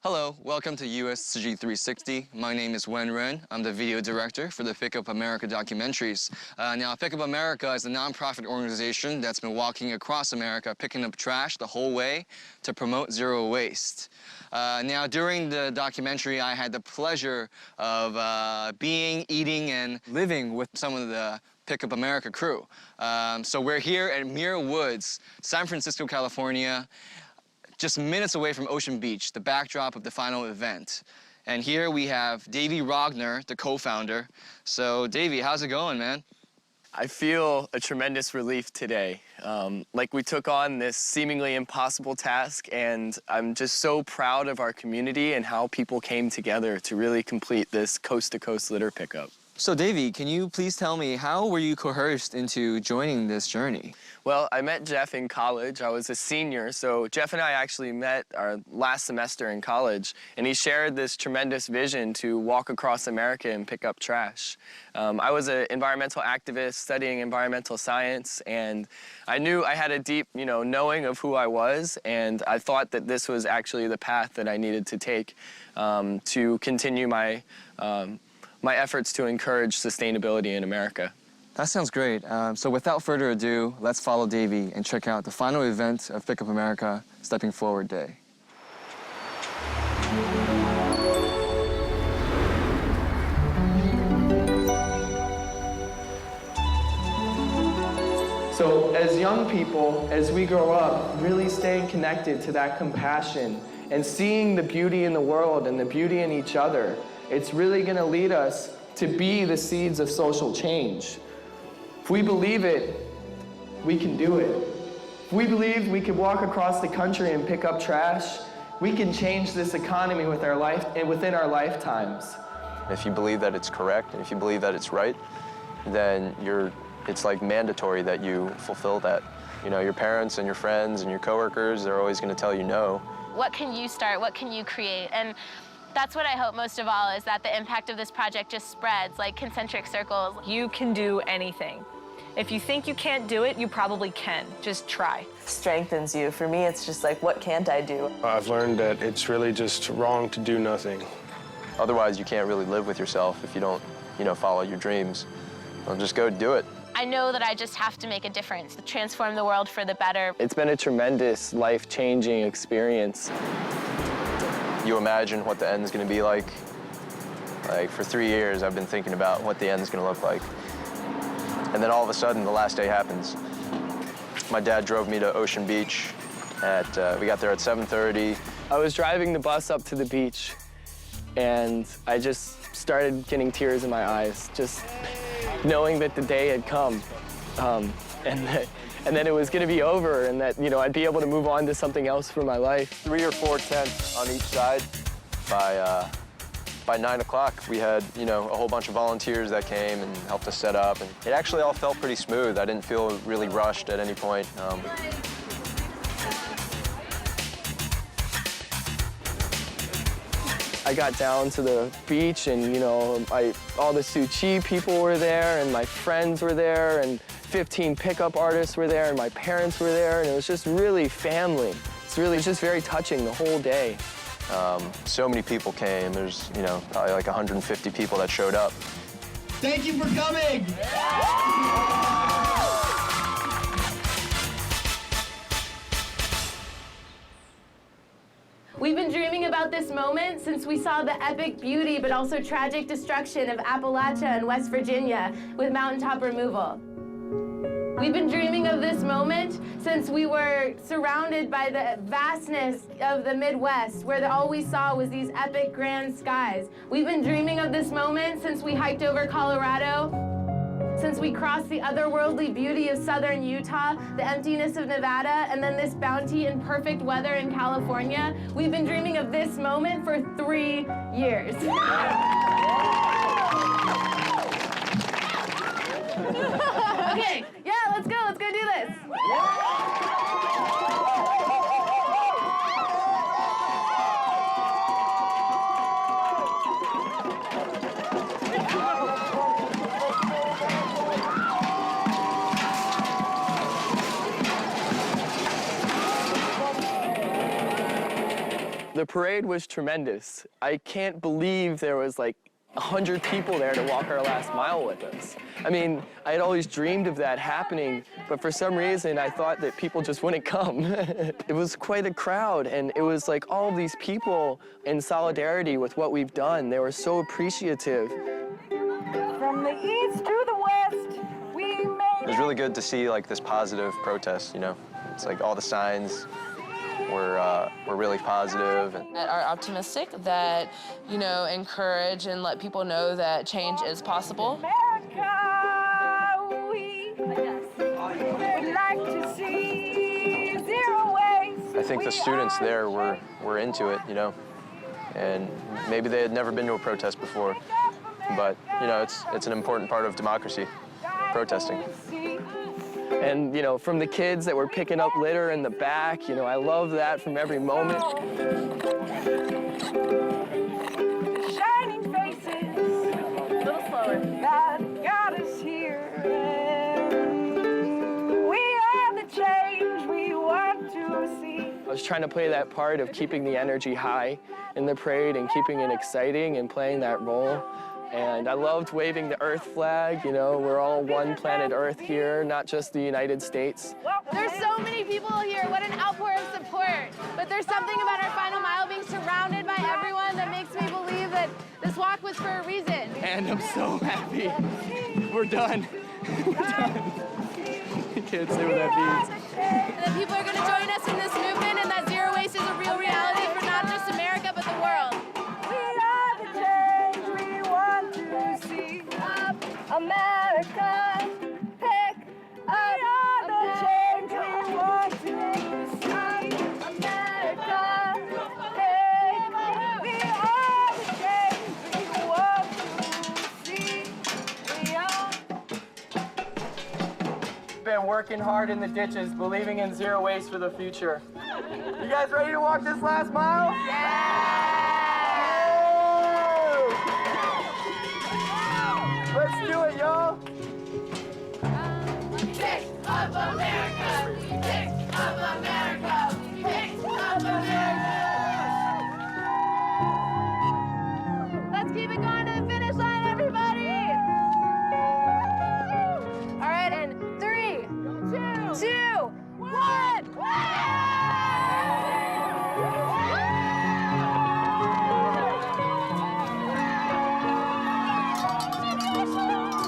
Hello, welcome to US Tzu Chi 360. My name is Wen Ren. I'm the video director for the Pick Up America documentaries. Now, Pick Up America is a nonprofit organization that's been walking across America, picking up trash the whole way to promote zero waste. Now, during the documentary, I had the pleasure of being, eating, and living with some of the Pick Up America crew. So we're here at Muir Woods, San Francisco, California, just minutes away from Ocean Beach, the backdrop of the final event. And here we have Davey Rogner, the co-founder. So, Davey, how's it going, man? I feel a tremendous relief today. Like we took on this seemingly impossible task, and I'm just so proud of our community and how people came together to really complete this coast-to-coast litter pickup. So, Davey, can you please tell me, how were you coerced into joining this journey? Well, I met Jeff in college. I was a senior, so Jeff and I actually met our last semester in college, and he shared this tremendous vision to walk across America and pick up trash. I was an environmental activist studying environmental science, and I knew I had a deep, knowing of who I was, and I thought that this was actually the path that I needed to take to continue my efforts to encourage sustainability in America. That sounds great. So without further ado, let's follow Davey and check out the final event of Pick Up America Stepping Forward Day. So as young people, as we grow up, really staying connected to that compassion and seeing the beauty in the world and the beauty in each other, it's really going to lead us to be the seeds of social change. If we believe it, we can do it. If we believe we can walk across the country and pick up trash, we can change this economy with our life and within our lifetimes. If you believe that it's correct, and if you believe that it's right, then it's like mandatory that you fulfill that. Your parents and your friends and your coworkers, they're always going to tell you no. What can you start? What can you create? And that's what I hope most of all, is that the impact of this project just spreads like concentric circles. You can do anything. If you think you can't do it, you probably can. Just try. Strengthens you. For me, it's just like, what can't I do? I've learned that it's really just wrong to do nothing. Otherwise, you can't really live with yourself if you don't, follow your dreams. Well, just go do it. I know that I just have to make a difference, to transform the world for the better. It's been a tremendous, life-changing experience. You imagine what the end's going to be like. Like, for 3 years, I've been thinking about what the end's going to look like. And then all of a sudden, the last day happens. My dad drove me to Ocean Beach. We got there at 7:30. I was driving the bus up to the beach, and I just started getting tears in my eyes, just knowing that the day had come, and that it was going to be over, and that, I'd be able to move on to something else for my life. 3 or 4 tents on each side. By 9 o'clock, we had, a whole bunch of volunteers that came and helped us set up. And it actually all felt pretty smooth. I didn't feel really rushed at any point. I got down to the beach, and, all the Tzu Chi people were there, and my friends were there, and 15 pickup artists were there, and my parents were there, and it was just really family. It's just very touching the whole day. So many people came. There's, probably like 150 people that showed up. Thank you for coming! We've been dreaming about this moment since we saw the epic beauty but also tragic destruction of Appalachia and West Virginia with mountaintop removal. We've been dreaming of this moment since we were surrounded by the vastness of the Midwest, where all we saw was these epic grand skies. We've been dreaming of this moment since we hiked over Colorado, since we crossed the otherworldly beauty of southern Utah, the emptiness of Nevada, and then this bounty and perfect weather in California. We've been dreaming of this moment for 3 years. Okay, yeah, let's go do this. The parade was tremendous. I can't believe there was like 100 people there to walk our last mile with us. I mean, I had always dreamed of that happening, but for some reason I thought that people just wouldn't come. It was quite a crowd, and it was like all of these people in solidarity with what we've done. They were so appreciative. From the east to the west, we made It was really good to see like this positive protest, you know? It's like all the signs were really positive. That are optimistic, that, you know, encourage and let people know that change is possible. America, we would like to see zero waste. I think the students there were into it, you know? And maybe they had never been to a protest before, but, you know, it's an important part of democracy, protesting. And, you know, from the kids that were picking up litter in the back, you know, I love that from every moment. Shining faces, a little slower, that got us here. We are the change we want to see. I was trying to play that part of keeping the energy high in the parade and keeping it exciting and playing that role. And I loved waving the Earth flag. You know, we're all one planet Earth here, not just the United States. There's so many people here. What an outpour of support. But there's something about our final mile being surrounded by everyone that makes me believe that this walk was for a reason. And I'm so happy. We're done. We're done. I can't say what that means. And that people are going to join us in this movement, and that zero waste is a real reality for not just America, but the world. America, pick up the change we want to see. America, pick, we are the change we want to see. We are. Been working hard in the ditches, believing in zero waste for the future. You guys ready to walk this last mile? Let's do it, y'all. Pick up America! Pick up America! Pick up America! Let's keep it going to the finish line, everybody! All right, and 3, 2, 1!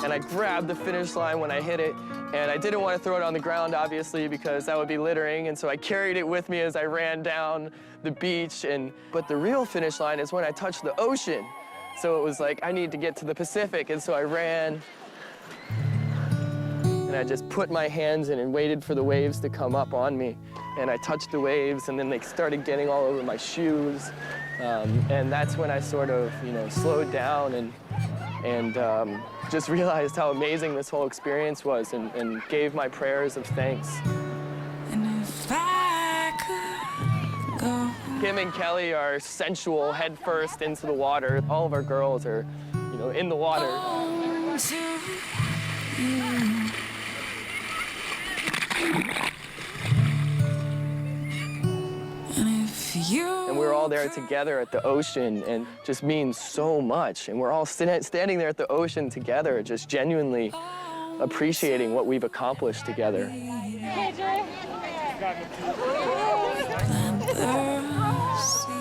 And I grabbed the finish line when I hit it, and I didn't want to throw it on the ground, obviously, because that would be littering, and so I carried it with me as I ran down the beach. But the real finish line is when I touched the ocean. So it was like, I need to get to the Pacific, and so I ran, and I just put my hands in and waited for the waves to come up on me. And I touched the waves, and then they started getting all over my shoes. And that's when I sort of, you know, slowed down and just realized how amazing this whole experience was, and gave my prayers of thanks. And if I could go. Kim and Kelly are sensual head first into the water. All of our girls are, you know, in the water. And we were all there together at the ocean, and just means so much. And we're all standing there at the ocean together, just genuinely appreciating what we've accomplished together.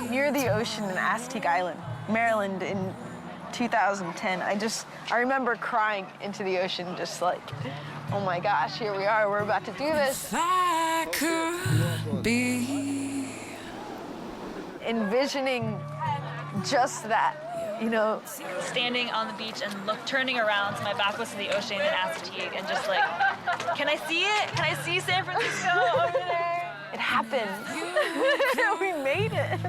Near the ocean in Aztec Island, Maryland, in 2010, I remember crying into the ocean, just like, oh my gosh, here we are, we're about to do this. If I could be. Envisioning just that, you know. Standing on the beach and turning around, so my back was to the ocean in Aztec, and just like, can I see it? Can I see San Francisco over there? It happened. We made it.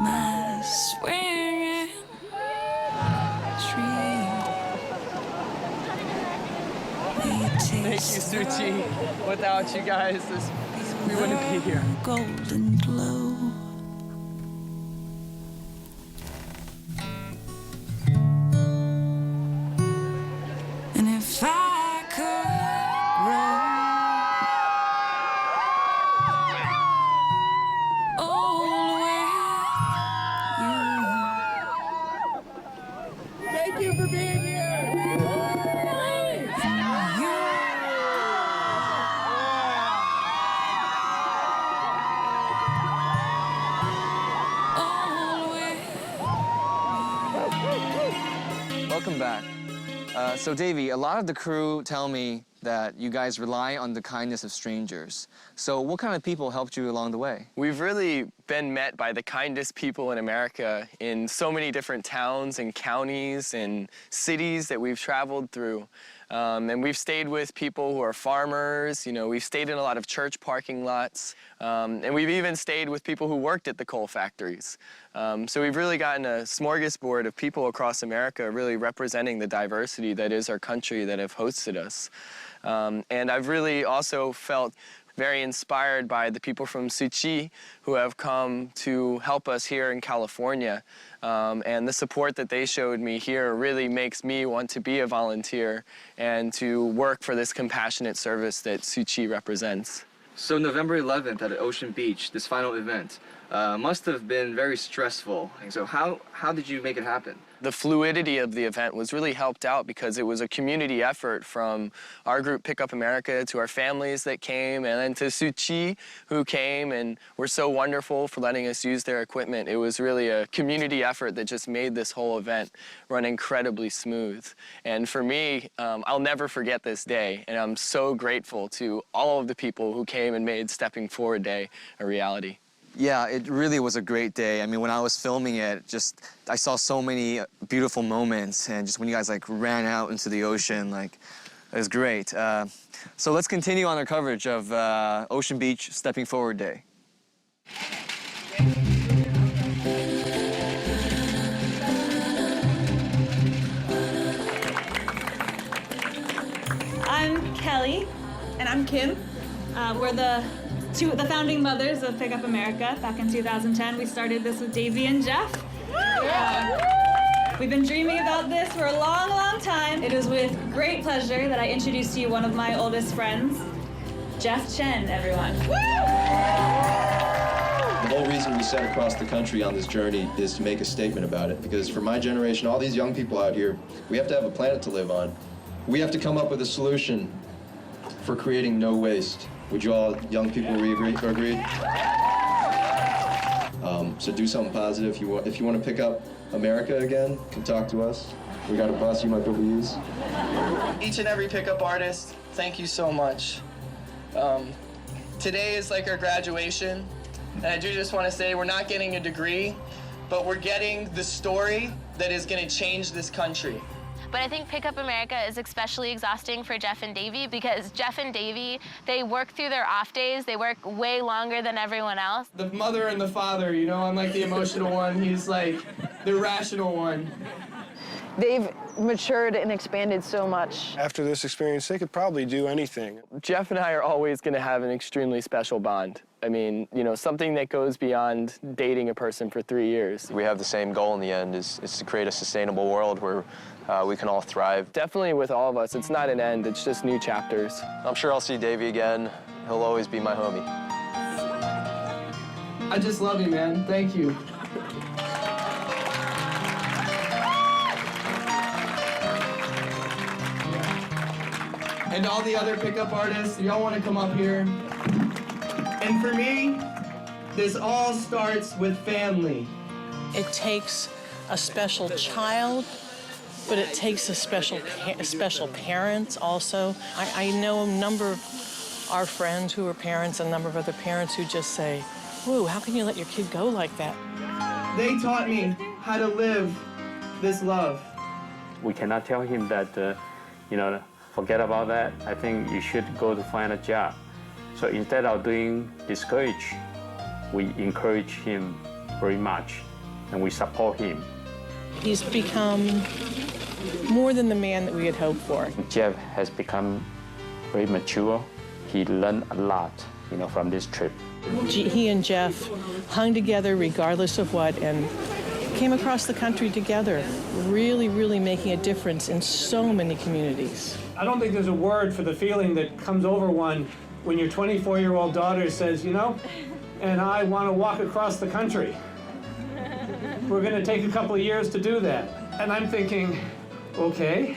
My swinging tree. Thank you, Tzu Chi. Without you guys, we wouldn't be here. Golden glow. And if I could roll Thank you for being here. Welcome back. So Davey, a lot of the crew tell me that you guys rely on the kindness of strangers. So what kind of people helped you along the way? We've really been met by the kindest people in America in so many different towns and counties and cities that we've traveled through. And we've stayed with people who are farmers, you know, we've stayed in a lot of church parking lots, and we've even stayed with people who worked at the coal factories. So we've really gotten a smorgasbord of people across America really representing the diversity that is our country that have hosted us. And I've really also felt very inspired by the people from Tzu Chi who have come to help us here in California. And the support that they showed me here really makes me want to be a volunteer and to work for this compassionate service that Tzu Chi represents. So November 11th at Ocean Beach, this final event, must have been very stressful. And so how did you make it happen? The fluidity of the event was really helped out because it was a community effort from our group Pick Up America to our families that came and then to Tzu Chi who came and were so wonderful for letting us use their equipment. It was really a community effort that just made this whole event run incredibly smooth. And for me, I'll never forget this day, and I'm so grateful to all of the people who came and made Stepping Forward Day a reality. Yeah, it really was a great day. I mean, when I was filming it, I saw so many beautiful moments, and just when you guys like ran out into the ocean, like, it was great. So let's continue on our coverage of Ocean Beach Stepping Forward Day. I'm Kelly. And I'm Kim. We're the founding mothers of Pick Up America. Back in 2010, we started this with Davey and Jeff. We've been dreaming about this for a long, long time. It is with great pleasure that I introduce to you one of my oldest friends, Jeff Chen, everyone. The whole reason we set across the country on this journey is to make a statement about it, because for my generation, all these young people out here, we have to have a planet to live on. We have to come up with a solution for creating no waste. Would you all young people agree? So do something positive. If you want to pick up America again, come talk to us. We got a bus you might be able to use. Each and every pickup artist, thank you so much. Today is like our graduation, and I do just want to say we're not getting a degree, but we're getting the story that is going to change this country. But I think Pick Up America is especially exhausting for Jeff and Davey because Jeff and Davey, they work through their off days. They work way longer than everyone else. The mother and the father, you know, I'm like the emotional one. He's like the rational one. They've matured and expanded so much. After this experience, they could probably do anything. Jeff and I are always going to have an extremely special bond. I mean, you know, something that goes beyond dating a person for 3 years. We have the same goal in the end, is to create a sustainable world where we can all thrive. Definitely with all of us, it's not an end, it's just new chapters. I'm sure I'll see Davey again. He'll always be my homie. I just love you, man. Thank you. And all the other pickup artists, y'all want to come up here? And for me, this all starts with family. It takes a special child, but it takes a special parents also. I know a number of our friends who are parents, a number of other parents who just say, "Whoa, how can you let your kid go like that?" They taught me how to live this love. We cannot tell him that, forget about that. I think you should go to find a job. So instead of doing discourage, we encourage him very much, and we support him. He's become more than the man that we had hoped for. Jeff has become very mature. He learned a lot, from this trip. He and Jeff hung together regardless of what and came across the country together, really, really making a difference in so many communities. I don't think there's a word for the feeling that comes over one when your 24-year-old daughter says, and I want to walk across the country. We're going to take a couple of years to do that. And I'm thinking, okay.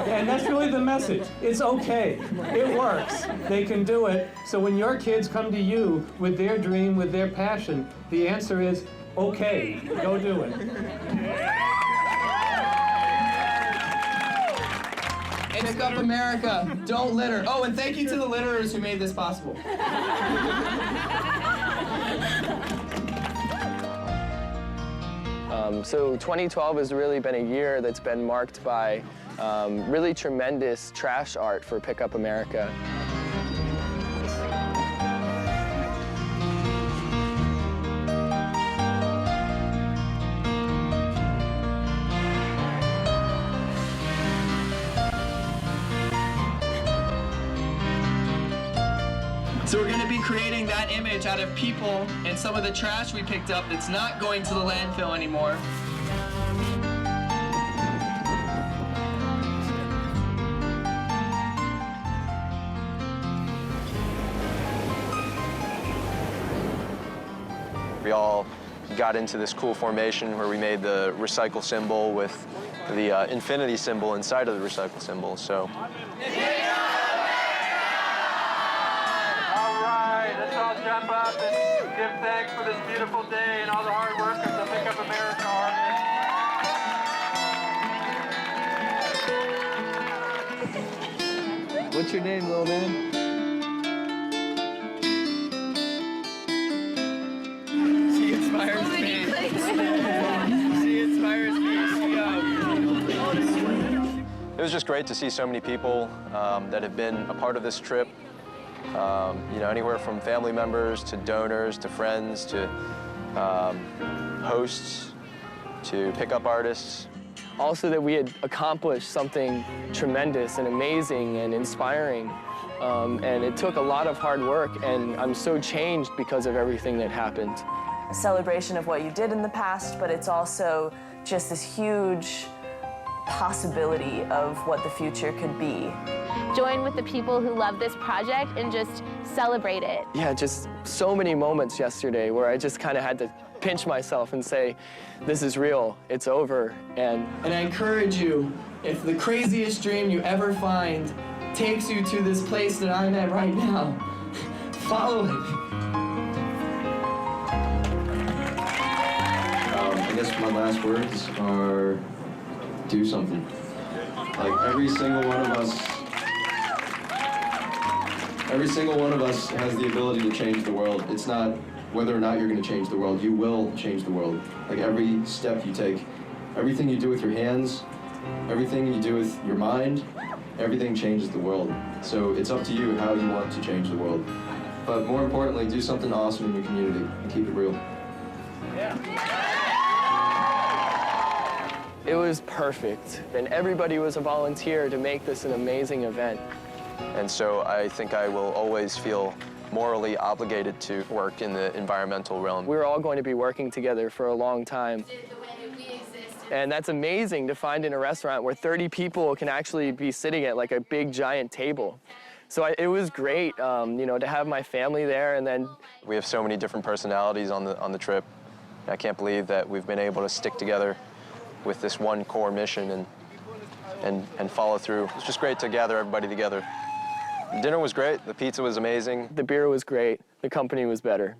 And that's really the message. It's okay. It works. They can do it. So when your kids come to you with their dream, with their passion, the answer is, okay, go do it. Pick up America, don't litter. Oh, and thank you to the litterers who made this possible. So 2012 has really been a year that's been marked by really tremendous trash art for Pick Up America. So we're going to be creating that image out of people and some of the trash we picked up that's not going to the landfill anymore. We all got into this cool formation where we made the recycle symbol with the infinity symbol inside of the recycle symbol. So. Let's all jump up and give thanks for this beautiful day and all the hard work of the Pick Up America Army. What's your name, little man? She inspires me. She inspires me. It was just great to see so many people that have been a part of this trip. You know, anywhere from family members to donors to friends to hosts to pickup artists. Also that we had accomplished something tremendous and amazing and inspiring. And it took a lot of hard work, and I'm so changed because of everything that happened. A celebration of what you did in the past, but it's also just this huge possibility of what the future could be. Join with the people who love this project and just celebrate it. Yeah, just so many moments yesterday where I just kind of had to pinch myself and say, this is real, it's over. And I encourage you, if the craziest dream you ever find takes you to this place that I'm at right now, follow it. I guess my last words are do something. Like every single one of us has the ability to change the world. It's not whether or not you're going to change the world. You will change the world. Like every step you take, everything you do with your hands, everything you do with your mind, everything changes the world. So it's up to you how you want to change the world. But more importantly, do something awesome in your community and keep it real. It was perfect, and everybody was a volunteer to make this an amazing event. And so I think I will always feel morally obligated to work in the environmental realm. We're all going to be working together for a long time. And that's amazing to find in a restaurant where 30 people can actually be sitting at like a big giant table. So it was great, you know, to have my family there, and then we have so many different personalities on the trip. I can't believe that we've been able to stick together with this one core mission and follow through. It's just great to gather everybody together. The dinner was great. The pizza was amazing. The beer was great. The company was better.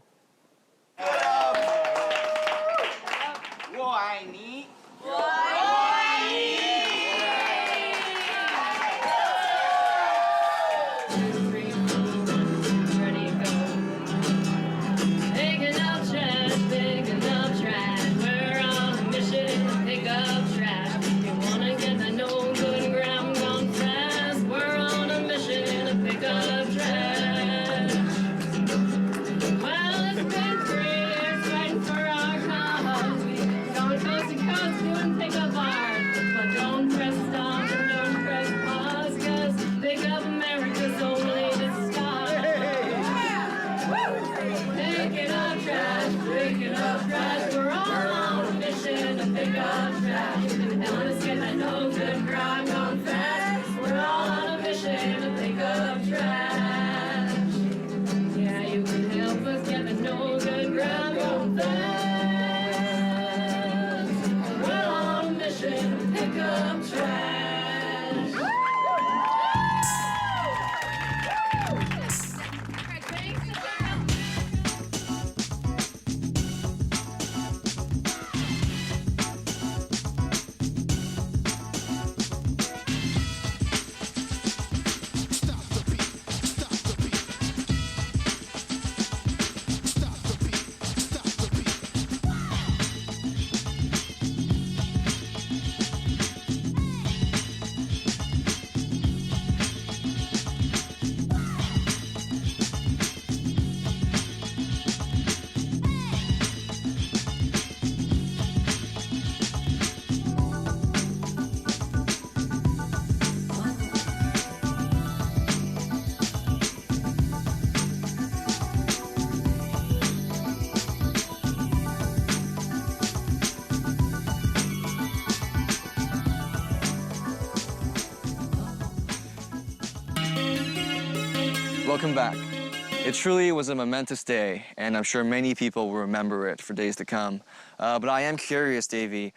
pick up trash. Welcome back. It truly was a momentous day, and I'm sure many people will remember it for days to come. But I am curious, Davey.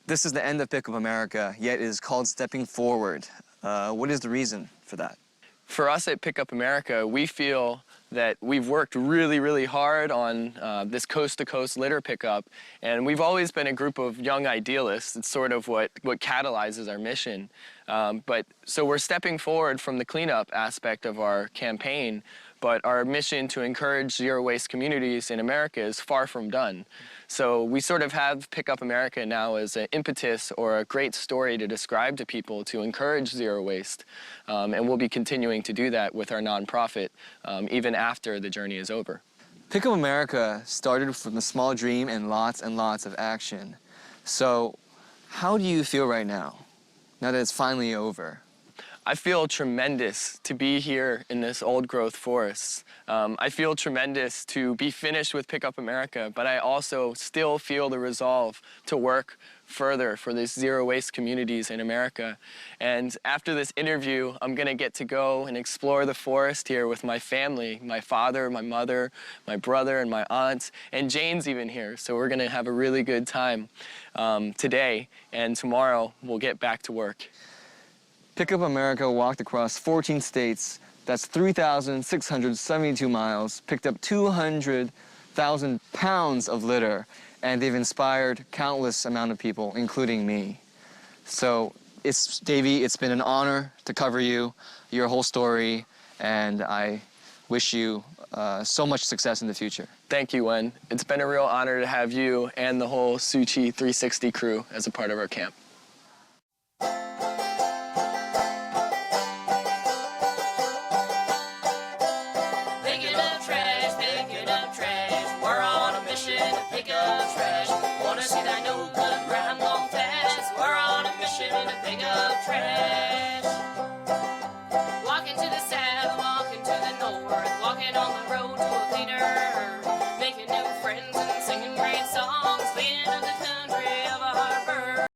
This is the end of Pick Up America, yet it is called Stepping Forward. What is the reason for that? For us at Pick Up America, we feel that we've worked really, really hard on this coast-to-coast litter pickup, and we've always been a group of young idealists. It's sort of what catalyzes our mission. So we're stepping forward from the cleanup aspect of our campaign, but our mission to encourage zero-waste communities in America is far from done. So we sort of have Pick Up America now as an impetus or a great story to describe to people to encourage zero waste. And we'll be continuing to do that with our nonprofit even after the journey is over. Pick Up America started from a small dream and lots of action. So how do you feel right now that it's finally over? I feel tremendous to be here in this old-growth forest. I feel tremendous to be finished with Pick Up America, but I also still feel the resolve to work further for these zero-waste communities in America. And after this interview, I'm gonna get to go and explore the forest here with my family, my father, my mother, my brother, and my aunts, and Jane's even here. So we're gonna have a really good time today, and tomorrow we'll get back to work. Pick Up America walked across 14 states. That's 3,672 miles, picked up 200,000 pounds of litter, and they've inspired countless amount of people, including me. So, Davey, it's been an honor to cover you, your whole story, and I wish you so much success in the future. Thank you, Wen. It's been a real honor to have you and the whole Tzu Chi 360 crew as a part of our camp.